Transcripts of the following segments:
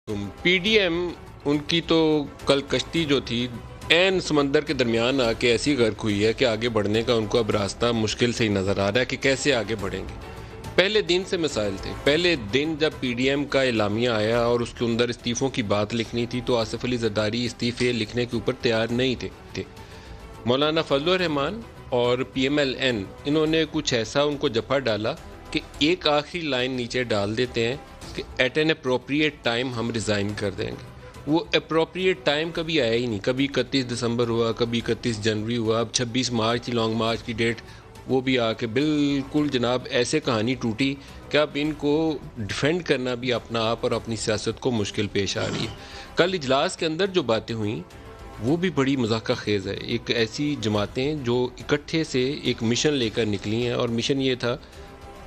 PDM उनकी तो कल कश्ती जो थी एन समंदर के दरमियान आके ऐसी गर्क हुई है कि आगे बढ़ने का उनको अब रास्ता मुश्किल से ही नज़र आ रहा है कि कैसे आगे बढ़ेंगे। पहले दिन से मिसाइल थे। पहले दिन जब पीडीएम का एलामिया आया और उसके अंदर इस्तीफ़ों की बात लिखनी थी तो आसिफ अली जरदारी इस्तीफ़े लिखने के ऊपर तैयार नहीं थे। मौलाना फजल रहमान और पीएमएलएन इन्होंने कुछ ऐसा उनको जफा डाला कि एक आखिरी लाइन नीचे डाल देते हैं कि एट एन अप्रोप्रिएट टाइम हम रिज़ाइन कर देंगे। वो अप्रोप्रिएट टाइम कभी आया ही नहीं। कभी 31 दिसंबर हुआ, कभी 31 जनवरी हुआ, अब 26 मार्च की लॉन्ग मार्च की डेट वो भी आके बिल्कुल जनाब ऐसे कहानी टूटी कि अब इनको डिफेंड करना भी अपना आप और अपनी सियासत को मुश्किल पेश आ रही है। कल इजलास के अंदर जो बातें हुई वो भी बड़ी मज़ाक़ा ख़ेज़ है। एक ऐसी जमातें जो इकट्ठे से एक मिशन लेकर निकली हैं और मिशन ये था,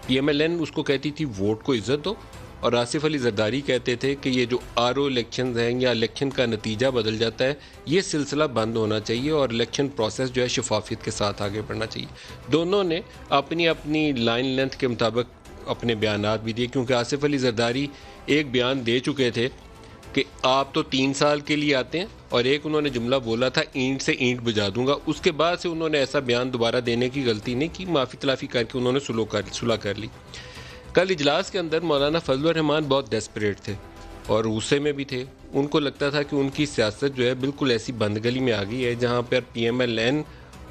पीएमएलएन उसको कहती थी वोट को इज़्ज़त दो और आसिफ अली जरदारी कहते थे कि ये जो आरओ इलेक्शन हैं या इलेक्शन का नतीजा बदल जाता है ये सिलसिला बंद होना चाहिए और इलेक्शन प्रोसेस जो है शफाफियत के साथ आगे बढ़ना चाहिए। दोनों ने अपनी अपनी लाइन लेंथ के मुताबिक अपने बयानात भी दिए, क्योंकि आसिफ अली जरदारी एक बयान दे चुके थे कि आप तो 3 साल के लिए आते हैं और एक उन्होंने जुमला बोला था ईंट से ईंट बुझा दूंगा। उसके बाद से उन्होंने ऐसा बयान दोबारा देने की गलती नहीं की, माफ़ी तलाफ़ी करके उन्होंने सुलह कर ली। कल इजलास के अंदर मौलाना फजल रहमान बहुत डेस्परेट थे और गुस्से में भी थे। उनको लगता था कि उनकी सियासत जो है बिल्कुल ऐसी बंदगली में आ गई है जहाँ पर पीएमएलएन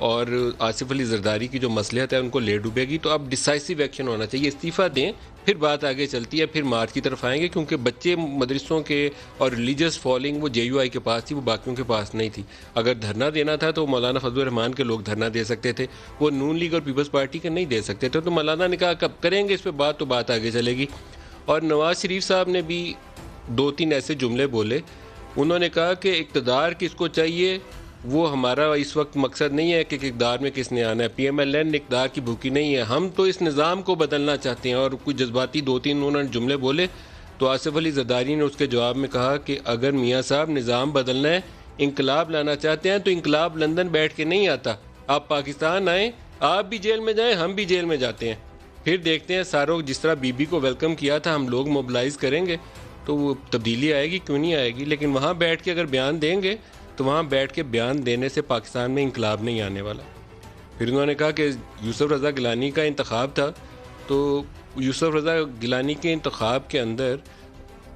और आसिफ अली जरदारी की जो मसलियत है उनको ले डूबेगी। तो अब डिसाइसिव एक्शन होना चाहिए, इस्तीफ़ा दें, फिर बात आगे चलती है, फिर मार्च की तरफ आएंगे, क्योंकि बच्चे मदरसों के और रिलीजियस फॉलोइंग वो जेयूआई के पास थी, वो बाकियों के पास नहीं थी। अगर धरना देना था तो मौलाना फजल रहमान के लोग धरना दे सकते थे, वो नून लीग और पीपल्स पार्टी के नहीं दे सकते थे। तो मौलाना ने कहा कब करेंगे इस पर बात, तो बात आगे चलेगी। और नवाज शरीफ साहब ने भी 2-3 ऐसे जुमले बोले। उन्होंने कहा कि इक़्तिदार किसको चाहिए, वो हमारा इस वक्त मकसद नहीं है कि इक़्तिदार में किसने आना है। पीएमएलएन इक़्तिदार की भूखी नहीं है, हम तो इस निज़ाम को बदलना चाहते हैं। और कुछ जज्बाती 2-3 उन्होंने जुमले बोले तो आसिफ अली जरदारी ने उसके जवाब में कहा कि अगर मियाँ साहब निज़ाम बदलना है, इंकलाब लाना चाहते हैं तो इंकलाब लंदन बैठ के नहीं आता। आप पाकिस्तान आएँ, आप भी जेल में जाएँ, हम भी जेल में जाते हैं, फिर देखते हैं सारों जिस तरह बीबी को वेलकम किया था हम लोग मोबिलाइज़ करेंगे तो वो तब्दीली आएगी, क्यों नहीं आएगी। लेकिन वहाँ बैठ के अगर बयान देंगे तो वहाँ बैठ के बयान देने से पाकिस्तान में इंकलाब नहीं आने वाला। फिर उन्होंने कहा कि यूसुफ रज़ा गिलानी का इंतखाब था, तो यूसुफ रज़ा गिलानी के इंतखाब के अंदर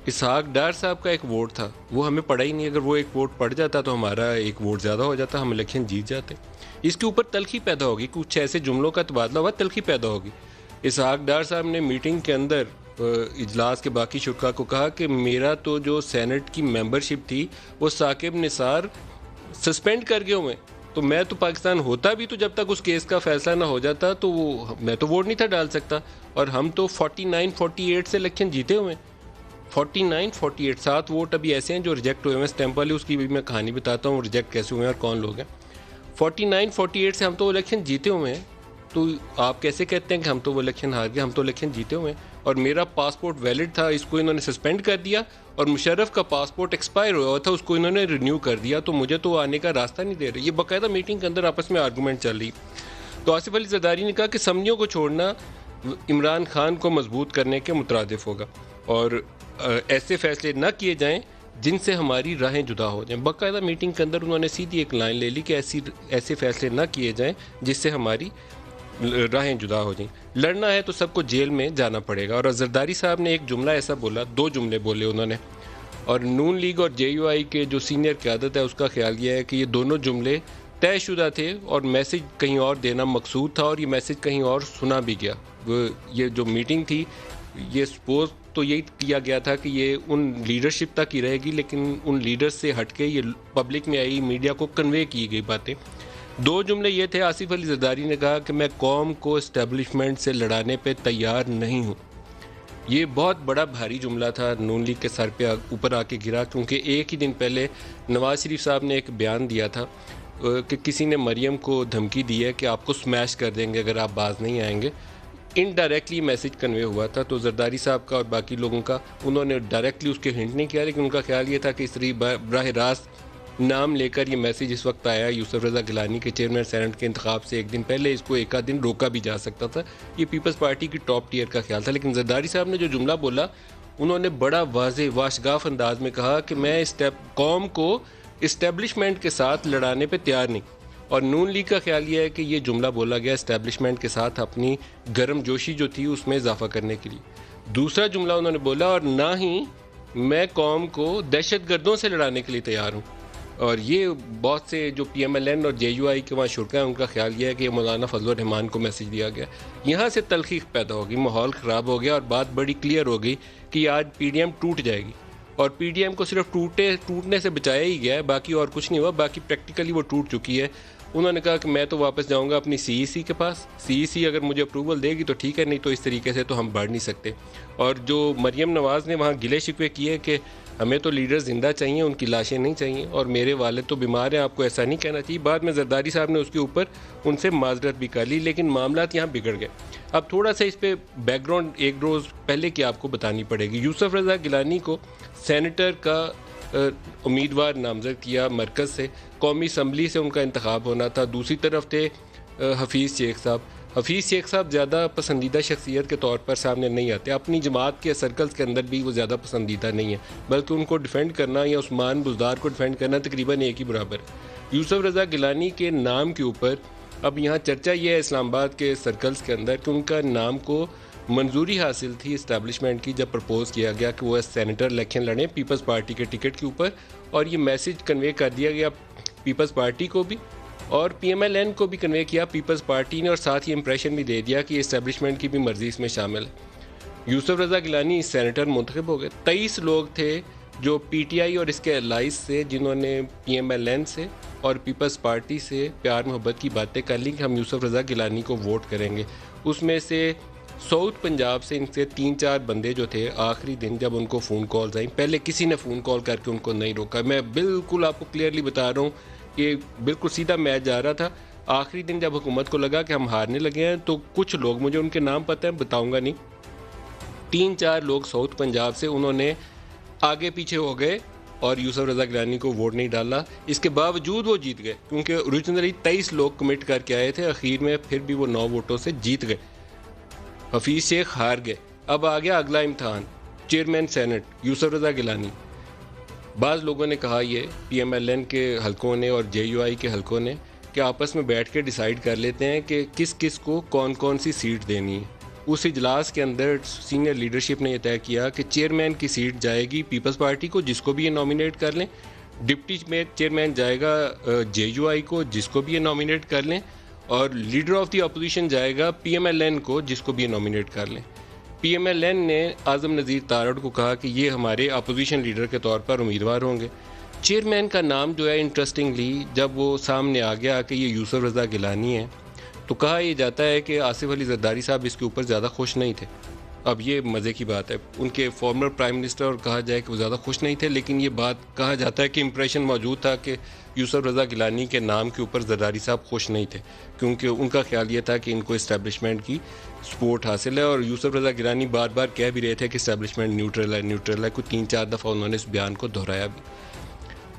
इसहाक डार साहब का एक वोट था, वो हमें पड़ा ही नहीं। अगर वो एक वोट पड़ जाता तो हमारा एक वोट ज़्यादा हो जाता, हम इलेक्शन जीत जाते। इसके ऊपर तलखी पैदा होगी, कुछ ऐसे जुमलों का तबादला हुआ, तलखी पैदा होगी। इसहाक डार साहब ने मीटिंग के अंदर इजलास के बाकी शुरा को कहा कि मेरा तो जो सेनेट की मेंबरशिप थी वो साकिब निसार सस्पेंड कर गए हुए, तो मैं तो पाकिस्तान होता भी तो जब तक उस केस का फैसला ना हो जाता तो वो मैं तो वोट नहीं था डाल सकता। और हम तो 49-48 से इलेक्शन जीते हुए हैं, 49-48। 7 वोट अभी ऐसे हैं जो रिजेक्ट हुए हैं। स्टैंप वाली उसकी भी मैं कहानी बताता हूँ रिजेक्ट कैसे हुए हैं और कौन लोग हैं। 49-48 से हम तो इलेक्शन जीते हुए हैं, तो आप कैसे कहते हैं कि हम तो वो इलेक्शन हार गए, हम तो इलेक्शन जीते हुए हैं। और मेरा पासपोर्ट वैलिड था, इसको इन्होंने सस्पेंड कर दिया, और मुशर्रफ का पासपोर्ट एक्सपायर हुआ था, उसको इन्होंने रिन्यू कर दिया, तो मुझे तो आने का रास्ता नहीं दे रहे। ये बाकायदा मीटिंग के अंदर आपस में आर्गूमेंट चल रही। तो आसिफ अली जरदारी ने कहा कि समझियों को छोड़ना इमरान खान को मजबूत करने के मुतरादिफ होगा और ऐसे फैसले न किए जाएँ जिनसे हमारी राहें जुदा हो जाएं। बाकायदा मीटिंग के अंदर उन्होंने सीधी एक लाइन ले ली कि ऐसे फैसले न किए जाएं जिससे हमारी राहें जुदा हो जाएं। लड़ना है तो सबको जेल में जाना पड़ेगा। और जरदारी साहब ने एक जुमला ऐसा बोला, 2 जुमले बोले उन्होंने, और नून लीग और जेयूआई के जो सीनियर क़यादत है उसका ख्याल यह है कि ये दोनों जुमले तयशुदा थे और मैसेज कहीं और देना मकसूद था और ये मैसेज कहीं और सुना भी गया। ये जो मीटिंग थी ये सपोज तो यही किया गया था कि ये उन लीडरशिप तक ही रहेगी, लेकिन उन लीडर्स से हटके ये पब्लिक में आई, मीडिया को कन्वे की गई बातें। 2 जुमले ये थे। आसिफ अली जरदारी ने कहा कि मैं कौम को इस्टेब्लिशमेंट से लड़ाने पे तैयार नहीं हूँ। ये बहुत बड़ा भारी जुमला था, नून लीग के सर पे ऊपर आके गिरा, क्योंकि एक ही दिन पहले नवाज शरीफ साहब ने एक बयान दिया था कि किसी ने मरियम को धमकी दी है कि आपको स्मैश कर देंगे अगर आप बाज नहीं आएंगे। इनडायरेक्टली मैसेज कन्वे हुआ था। तो जरदारी साहब का और बाकी लोगों का, उन्होंने डायरेक्टली उसके हिंट नहीं किया, लेकिन उनका ख्याल ये था कि इस बराह रास्त नाम लेकर ये मैसेज इस वक्त आया यूसुफ रज़ा गिलानी के चेयरमैन सेनेट के इंतखाब से एक दिन पहले, इसको एक आध दिन रोका भी जा सकता था। ये पीपल्स पार्टी की टॉप टीयर का ख्याल था। लेकिन जरदारी साहब ने जो जुमला बोला उन्होंने बड़ा वाज़ेह वाशगाफ अंदाज में कहा कि मैं कौम को इस्टेब्लिशमेंट के साथ लड़ाने पे तैयार नहीं। और नून लीग का ख्याल ये है कि ये जुमला बोला गया इस्टेब्लिशमेंट के साथ अपनी गर्म जोशी जो थी उसमें इजाफा करने के लिए। दूसरा जुमला उन्होंने बोला, और ना ही मैं कौम को दहशतगर्दों से लड़ाने के लिए तैयार हूँ। और ये बहुत से जो PMLN और JUI के वहाँ शुरा हैं उनका ख्याल ये है कि मौलाना फजल रहमान को मैसेज दिया गया। यहाँ से तलखी पैदा होगी, माहौल ख़राब हो गया और बात बड़ी क्लियर हो गई कि आज PDM टूट जाएगी। और PDM को सिर्फ टूटने से बचाया ही गया है, बाकी और कुछ नहीं हुआ, बाकी प्रैक्टिकली वो टूट चुकी है। उन्होंने कहा कि मैं तो वापस जाऊंगा अपनी CEC के पास, CEC अगर मुझे अप्रूवल देगी तो ठीक है, नहीं तो इस तरीके से तो हम बढ़ नहीं सकते। और जो मरियम नवाज़ ने वहाँ गिले शिकवे किए कि हमें तो लीडर ज़िंदा चाहिए, उनकी लाशें नहीं चाहिए, और मेरे वालिद तो बीमार हैं, आपको ऐसा नहीं कहना चाहिए। बाद में जरदारी साहब ने उसके ऊपर उनसे माजरत भी कर ली, लेकिन मामला यहाँ बिगड़ गए। अब थोड़ा सा इस पर बैकग्राउंड एक रोज़ पहले की आपको बतानी पड़ेगी। यूसुफ रज़ा गिलानी को सेनेटर का उम्मीदवार नामज़द किया मरकज़ से, कौमी असम्बली से उनका इंतखाब होना था। दूसरी तरफ थे हफीज़ शेख साहब। हफीज़ शेख साहब ज़्यादा पसंदीदा शख्सियत के तौर पर सामने नहीं आते, अपनी जमात के सर्कल्स के अंदर भी वो ज़्यादा पसंदीदा नहीं है, बल्कि उनको डिफेंड करना या उस्मान बुज़दार को डिफेंड करना तकरीबन एक ही बराबर है। यूसुफ रज़ा गिलानी के नाम के ऊपर अब यहाँ चर्चा ये है इस्लामाबाद के सर्कल्स के अंदर कि उनका नाम को मंजूरी हासिल थी इस्टेब्लिशमेंट की जब प्रपोज़ किया गया कि वो सेनेटर इलेक्शन लड़ें पीपल्स पार्टी के टिकट के ऊपर, और ये मैसेज कन्वे कर दिया गया पीपल्स पार्टी को भी और PMLN को भी कन्वे किया पीपल्स पार्टी ने, और साथ ही इंप्रेशन भी दे दिया कि इस्टेब्लिशमेंट की भी मर्जी इसमें शामिल है। यूसुफ रज़ा गिलानी सेनेटर मुंतखब हो गए। 23 लोग थे जो PTI और इसके अलाइज से, जिन्होंने PMLN से और पीपल्स पार्टी से प्यार मोहब्बत की बातें कर ली कि हम यूसुफ रज़ा गिलानी को वोट करेंगे। उसमें से साउथ पंजाब से इनसे 3-4 बंदे जो थे, आखिरी दिन जब उनको फ़ोन कॉल्स आई, पहले किसी ने फ़ोन कॉल करके उनको नहीं रोका। मैं बिल्कुल आपको क्लियरली बता रहा हूँ कि बिल्कुल सीधा मैच जा रहा था। आखिरी दिन जब हुकूमत को लगा कि हम हारने लगे हैं, तो कुछ लोग, मुझे उनके नाम पता है, बताऊंगा नहीं, 3-4 लोग साउथ पंजाब से, उन्होंने आगे पीछे हो गए और यूसुफ रज़ा गिलानी को वोट नहीं डाला। इसके बावजूद वो जीत गए, क्योंकि ओरिजिनली 23 लोग कमिट करके आए थे, आखिर में फिर भी वो 9 वोटों से जीत गए। हफीज़ शेख हार गए। अब आ गया अगला इम्तहान, चेयरमैन सेनेट यूसुफ रज़ा गिलानी। बाज़ लोगों ने कहा, ये PMLN के हलकों ने और JUI के हलकों ने, कि आपस में बैठ के डिसाइड कर लेते हैं कि किस किस को कौन कौन सी सीट देनी है। उस इजलास के अंदर सीनियर लीडरशिप ने यह तय किया कि चेयरमैन की सीट जाएगी पीपल्स पार्टी को, जिसको भी ये नॉमिनेट कर लें, डिप्टी चेयरमैन जाएगा JUI को, जिसको भी ये नॉमिनेट कर लें, और लीडर ऑफ द अपोजिशन जाएगा PMLN को, जिसको भी ये नॉमिनेट कर लें। PMLN ने आज़म नज़ीर तारड़ को कहा कि ये हमारे अपोजिशन लीडर के तौर पर उम्मीदवार होंगे। चेयरमैन का नाम जो है, इंटरेस्टिंगली जब वो सामने आ गया कि ये यूसुफ रज़ा गिलानी है, तो कहा यह जाता है कि आसिफ अली जरदारी साहब इसके ऊपर ज़्यादा खुश नहीं थे। अब ये मज़े की बात है, उनके फॉर्मर प्राइम मिनिस्टर, और कहा जाए कि वो ज़्यादा खुश नहीं थे, लेकिन ये बात कहा जाता है कि इंप्रेशन मौजूद था कि यूसुफ रज़ा गिलानी के नाम के ऊपर जरदारी साहब खुश नहीं थे, क्योंकि उनका ख्याल ये था कि इनको इस्टेब्लिशमेंट की सपोर्ट हासिल है। और यूसुफ रज़ा गिलानी बार बार कह भी रहे थे कि इस्टेब्लिशमेंट न्यूट्रल है, न्यूट्रल है। कुछ 3-4 दफ़ा उन्होंने इस बयान को दोहराया भी।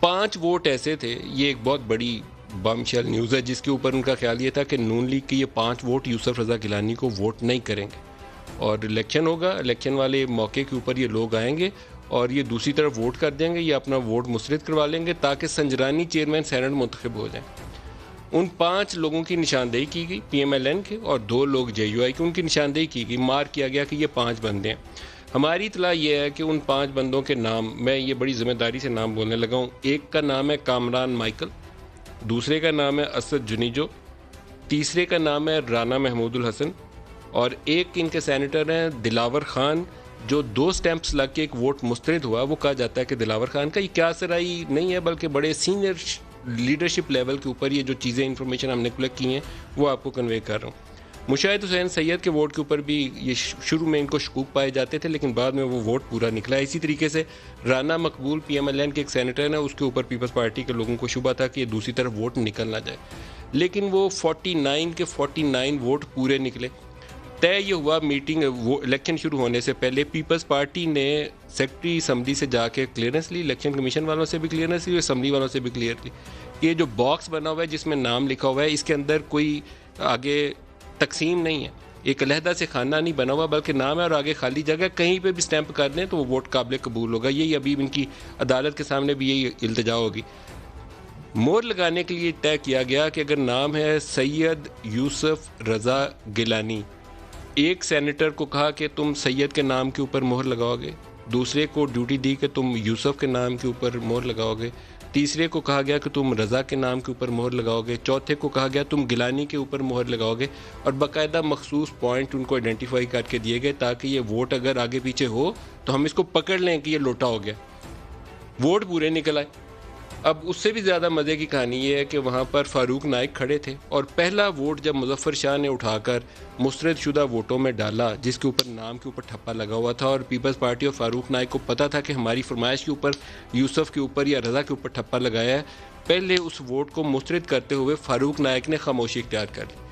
5 वोट ऐसे थे, ये एक बहुत बड़ी बमशेल न्यूज़ है, जिसके ऊपर उनका ख्याल ये था कि नून लीग के ये 5 वोट यूसुफ रज़ा गिलानी को वोट नहीं करेंगे, और इलेक्शन होगा, इलेक्शन वाले मौके के ऊपर ये लोग आएंगे और ये दूसरी तरफ वोट कर देंगे, ये अपना वोट मुस्तरद करवा लेंगे ताकि संजरानी चेयरमैन सेनेट मुंतखब हो जाए। उन 5 लोगों की निशानदेही की गई, PMLN के, और 2 लोग JUI के, उनकी निशानदेही की गई। मार्क किया गया कि ये 5 बंदे हैं। हमारी इतला ये है कि उन 5 बंदों के नाम, मैं ये बड़ी ज़िम्मेदारी से नाम बोलने लगा हूँ। एक का नाम है कामरान माइकल, दूसरे का नाम है असद जुनीजो, तीसरे का नाम है राना महमूदुल हसन, और एक इनके सेनेटर हैं दिलावर खान, जो 2 स्टैंप्स लग के एक वोट मुस्तरद हुआ। वो कहा जाता है कि दिलावर खान का ये क्या सराई नहीं है, बल्कि बड़े सीनियर लीडरशिप लेवल के ऊपर ये जो चीज़ें इंफॉर्मेशन हमने कलेक्ट की हैं वो आपको कन्वे कर रहा हूँ। मुशाहिद हुसैन सैयद के वोट के ऊपर भी ये शुरू में इनको शकूक पाए जाते थे, लेकिन बाद में वो वोट पूरा निकला। इसी तरीके से राना मकबूल PMLN के एक सेनेटर है, उसके ऊपर पीपल्स पार्टी के लोगों को शुबा था कि ये दूसरी तरफ वोट निकल ना जाए, लेकिन वो 49 के 49 वोट पूरे निकले। तय ये हुआ मीटिंग, वो इलेक्शन शुरू होने से पहले पीपल्स पार्टी ने सेक्रेटरी असम्बली से जाके क्लियरेंस ली, इलेक्शन कमीशन वालों से भी क्लियरेंस ली, असम्बली वालों से भी क्लियर ली। ये जो बॉक्स बना हुआ है जिसमें नाम लिखा हुआ है, इसके अंदर कोई आगे तकसीम नहीं है, एक अलहदा से खाना नहीं बना हुआ, बल्कि नाम है और आगे खाली जगह, कहीं पे भी स्टैंप कर दें तो वो वोट काबिल कबूल होगा। यही अभी इनकी अदालत के सामने भी यही इल्तिजा होगी। मोहर लगाने के लिए तय किया गया कि अगर नाम है सैयद यूसुफ रज़ा गिलानी, एक सेनेटर को कहा कि तुम सैयद के नाम के ऊपर मोहर लगाओगे, दूसरे को ड्यूटी दी कि तुम यूसुफ के नाम के ऊपर मोहर लगाओगे, तीसरे को कहा गया कि तुम रज़ा के नाम के ऊपर मोहर लगाओगे, चौथे को कहा गया तुम गिलानी के ऊपर मोहर लगाओगे, और बाकायदा मखसूस पॉइंट उनको आइडेंटिफाई करके दिए गए ताकि ये वोट अगर आगे पीछे हो तो हम इसको पकड़ लें कि ये लोटा हो गया। वोट पूरे निकल आए। अब उससे भी ज़्यादा मज़े की कहानी ये है कि वहाँ पर फ़ारूक नाइक खड़े थे और पहला वोट जब मुज़फ़्फ़र शाह ने उठाकर मुस्तरद शुदा वोटों में डाला, जिसके ऊपर नाम के ऊपर ठप्पा लगा हुआ था, और पीपल्स पार्टी और फ़ारूक नाइक को पता था कि हमारी फरमाइश के ऊपर यूसुफ के ऊपर या रज़ा के ऊपर ठप्पा लगाया है, पहले उस वोट को मुस्तरद करते हुए फ़ारूक नाइक ने खामोशी इख्तियार कर ली।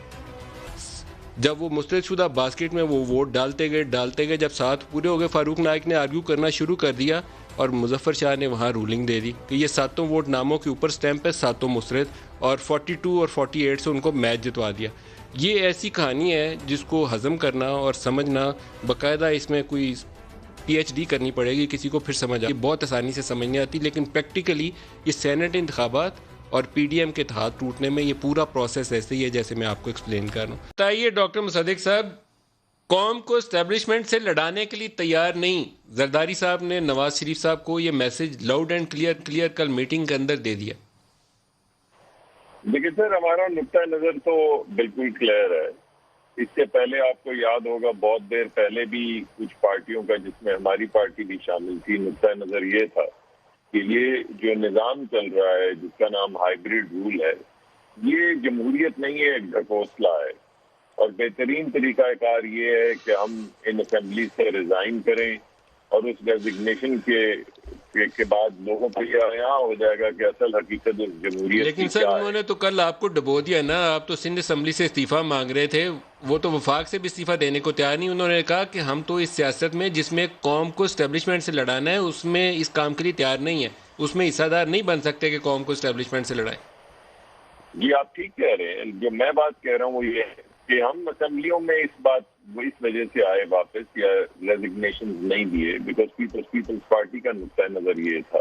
जब वो मुस्तरद शुदा बास्केट में वो वोट डालते गए, जब 7 पूरे हो गए, फ़ारूक नाइक ने आर्ग्यू करना शुरू कर दिया और मुज़फ़्फ़र शाह ने वहाँ रूलिंग दे दी कि ये 7 वोट नामों के ऊपर स्टैंप है, 7 मुस्तरद, और 42 और 48 से उनको मैच जितवा दिया। ये ऐसी कहानी है जिसको हज़म करना और समझना, बाकायदा इसमें कोई PhD करनी पड़ेगी किसी को, फिर समझ ये बहुत आसानी से समझ नहीं आती। लेकिन प्रैक्टिकली ये सेनेट इंतखाबात और PDM के इत्तेहाद टूटने में ये पूरा प्रोसेस ऐसे ही है जैसे मैं आपको एक्सप्लेन कर रहा हूँ। बताइए डॉक्टर मुसद्दिक साहब, कौम को एस्टेब्लिशमेंट से लड़ाने के लिए तैयार नहीं, जरदारी साहब ने नवाज शरीफ साहब को ये मैसेज लाउड एंड क्लियर कल मीटिंग के अंदर दे दिया। देखिए सर, हमारा नुक्ता नजर तो बिल्कुल क्लियर है। इससे पहले आपको याद होगा बहुत देर पहले भी कुछ पार्टियों का, जिसमें हमारी पार्टी भी शामिल थी, नुक्ता नजर ये था कि ये जो निज़ाम चल रहा है जिसका नाम हाइब्रिड रूल है, ये जमहूरियत नहीं है, एक ढकोसला है। और बेहतरीन तरीकाकार ये है कि हम इन असेंबली से रिजाइन करें और उस रेजिग्नेशन के बाद लोगों को यह यहाँ हो जाएगा कि असल हकीकत उस जमहूरियत। लेकिन सर उन्होंने तो कल आपको डबो दिया ना, आप तो सिंध असम्बली से इस्तीफा मांग रहे थे, वो तो वफाक से भी इस्तीफा देने को तैयार नहीं। उन्होंने कहा कि हम तो इस सियासत में जिसमें कौम को एस्टेब्लिशमेंट से लड़ाना है उसमें इस काम के लिए तैयार नहीं है, उसमें हिस्सादार नहीं बन सकते कि कौम को एस्टेब्लिशमेंट से लड़ाए। जी आप ठीक कह रहे हैं। जो मैं बात कह रहा हूँ वो ये है कि हम असेंबलियों में इस वजह से आए वापस या रेजिग्नेशन नहीं दिए, बिकॉज पीपल्स पार्टी का नुक्ता नजर ये था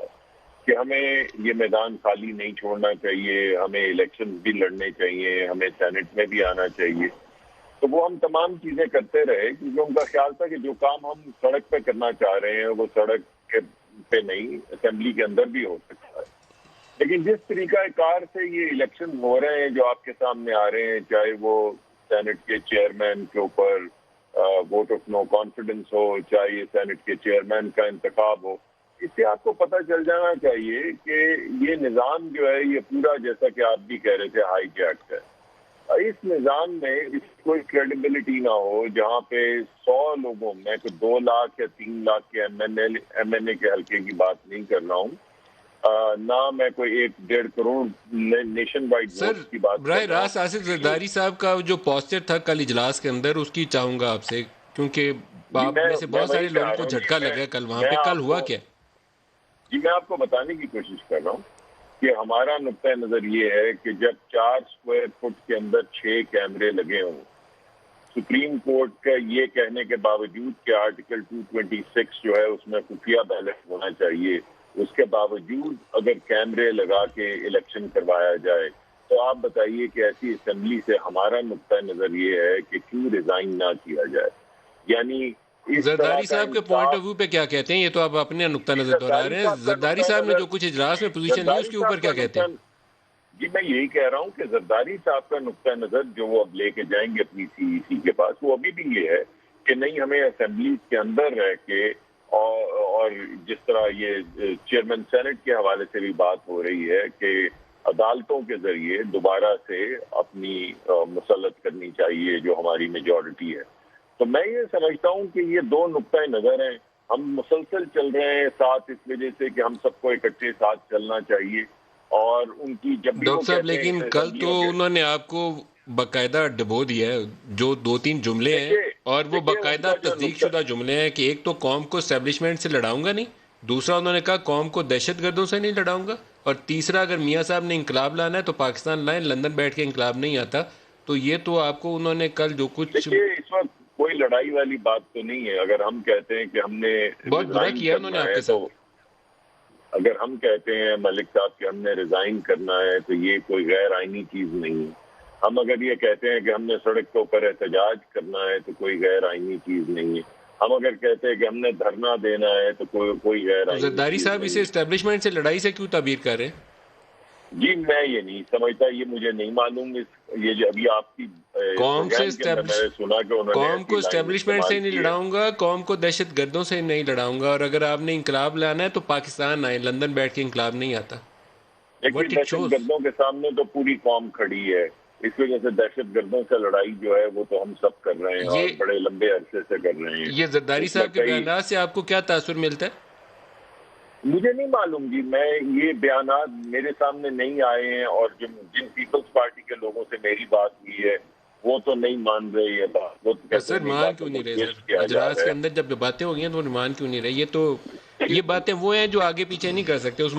कि हमें ये मैदान खाली नहीं छोड़ना चाहिए, हमें इलेक्शन भी लड़ने चाहिए, हमें सेनेट में भी आना चाहिए। तो वो हम तमाम चीजें करते रहे क्योंकि उनका ख्याल था कि जो काम हम सड़क पे करना चाह रहे हैं वो सड़क पे नहीं, असेंबली के अंदर भी हो सकता है। लेकिन जिस तरीका कार से ये इलेक्शन हो रहे हैं जो आपके सामने आ रहे हैं, चाहे वो सेनेट के चेयरमैन के ऊपर वोट ऑफ नो कॉन्फिडेंस हो, चाहे ये सेनेट के चेयरमैन का इंतखाब हो, इससे आपको पता चल जाना चाहिए कि ये निज़ाम जो है ये पूरा, जैसा कि आप भी कह रहे थे, हाईजैक्ड है। इस निज़ाम में इसकी कोई क्रेडिबिलिटी ना हो जहाँ पे 100 लोगों में 2 लाख या 3 लाख के MNA के हल्के की बात नहीं कर रहा हूँ, ना मैं कोई 1-1.5 करोड़ नेशन वाइड वोट की बात। बराह रास्त आसिफ जरदारी साहब का जो पोस्चर था कल इजलास के अंदर, उसकी चाहूंगा आपसे, क्योंकि आप में से बहुत सारे लोगों को झटका लगा कल वहां पे। कल हुआ क्या? जी मैं आपको बताने की कोशिश कर रहा हूँ कि हमारा नुक्ता नजर ये है कि जब 4 स्क्वायर फुट के अंदर 6 कैमरे लगे हों, सुप्रीम कोर्ट का ये कहने के बावजूद कि आर्टिकल 226 जो है उसमें खुफिया बैलेट होना चाहिए, उसके बावजूद अगर कैमरे लगा के इलेक्शन करवाया जाए, तो आप बताइए कि ऐसी असेंबली से हमारा नुक्ता नजर ये है कि क्यों रिजाइन ना किया जाए। यानी जरदारी साहब के पॉइंट ऑफ व्यू पे क्या कहते हैं? ये तो आप अपने नुक्ता नजर दोहरा रहे हैं। जरदारी साहब ने जो कुछ इजलास में पोजीशन ली उसके ऊपर क्या कहते हैं? जी मैं यही कह रहा हूँ कि जरदारी साहब का नुक्ता नजर जो वो अब लेके जाएंगे अपनी CEC के पास, वो अभी भी ये है कि नहीं, हमें असेंबली के अंदर रह के और जिस तरह ये चेयरमैन सेनेट के हवाले से भी बात हो रही है कि अदालतों के जरिए दोबारा से अपनी मुसल्लत करनी चाहिए जो हमारी मेजॉरिटी है। तो मैं ये समझता हूँ कि ये 2 नुक्ता नजर हैं। हम मुसलसल चल रहे हैं साथ इस वजह से कि हम सबको इकट्ठे साथ चलना चाहिए, और उनकी जब भी डॉक्टर साहब, लेकिन कल तो उन्होंने आपको बाकायदा डबो दिया है, जो 2-3 जुमले हैं और वो बाकायदा तस्दीक शुदा जुमले हैं कि एक तो कौम को एस्टेब्लिशमेंट से लड़ाऊंगा नहीं, दूसरा उन्होंने कहा कौम को दहशतगर्दों से नहीं लड़ाऊंगा, और तीसरा अगर मियाँ साहब ने इंकलाब लाना है तो पाकिस्तान लाएं, लंदन बैठ के इंकलाब नहीं आता। तो ये तो आपको उन्होंने कल जो कुछ इस वक्त कोई लड़ाई वाली बात तो नहीं है। अगर हम कहते हैं कि हमने बहुत बुरा रिजाइन किया उन्होंने करना है, आपके तो साथ। अगर हम कहते हैं मलिक साहब कि हमने रिजाइन करना है, तो ये कोई गैर आईनी चीज नहीं है। हम अगर ये कहते हैं कि हमने सड़क के ऊपर एहतजाज करना है, तो कोई गैर आईनी चीज नहीं है। हम अगर कहते हैं कि हमने धरना देना है, तो कोई गैर तो आईनी जरदारी चीज साहब नहीं इसे है। एस्टेब्लिशमेंट से लड़ाई से क्यों ताबीर कर रहे हैं? जी मैं ये नहीं समझता, ये मुझे नहीं मालूम। ये जो अभी आपकी कौम से प्रोग्राम के अंदर मैंने सुना कि उन्होंने कौम ऐसी को लाइन एस्टेब्लिशमेंट इस्तेमाल से नहीं की है। लड़ाऊंगा, कौम को दहशत गर्दों से नहीं लड़ाऊंगा, और अगर आपने इंकलाब लाना है तो पाकिस्तान आए, लंदन बैठ के इंकलाब नहीं आता। देखिए व्हाट इट दहशत शोज। गर्दों के सामने तो पूरी कौम खड़ी है। इस वजह से दहशत गर्दों से लड़ाई जो है वो तो हम सब कर रहे हैं, ये और बड़े लंबे अरसे से कर रहे हैं। ये जरदारी उसमें साहब के कई, बयान से आपको क्या तासुर मिलता है? मुझे नहीं मालूम जी, मैं ये बयानात मेरे सामने नहीं आए हैं, और जिन पीपल्स पार्टी के लोगों से मेरी बात हुई है वो तो नहीं मान रहे ये बात। वो तो कहते हैं सर नहीं, मान बातों क्यों को नहीं रहे ट्विस्ट सर? किया जा अजलास रहा के है। अंदर जब बातें हो गई हैं तो मान क्यों नहीं रहे? ये बातें वो हैं जो आगे पीछे नहीं कर सकते। उस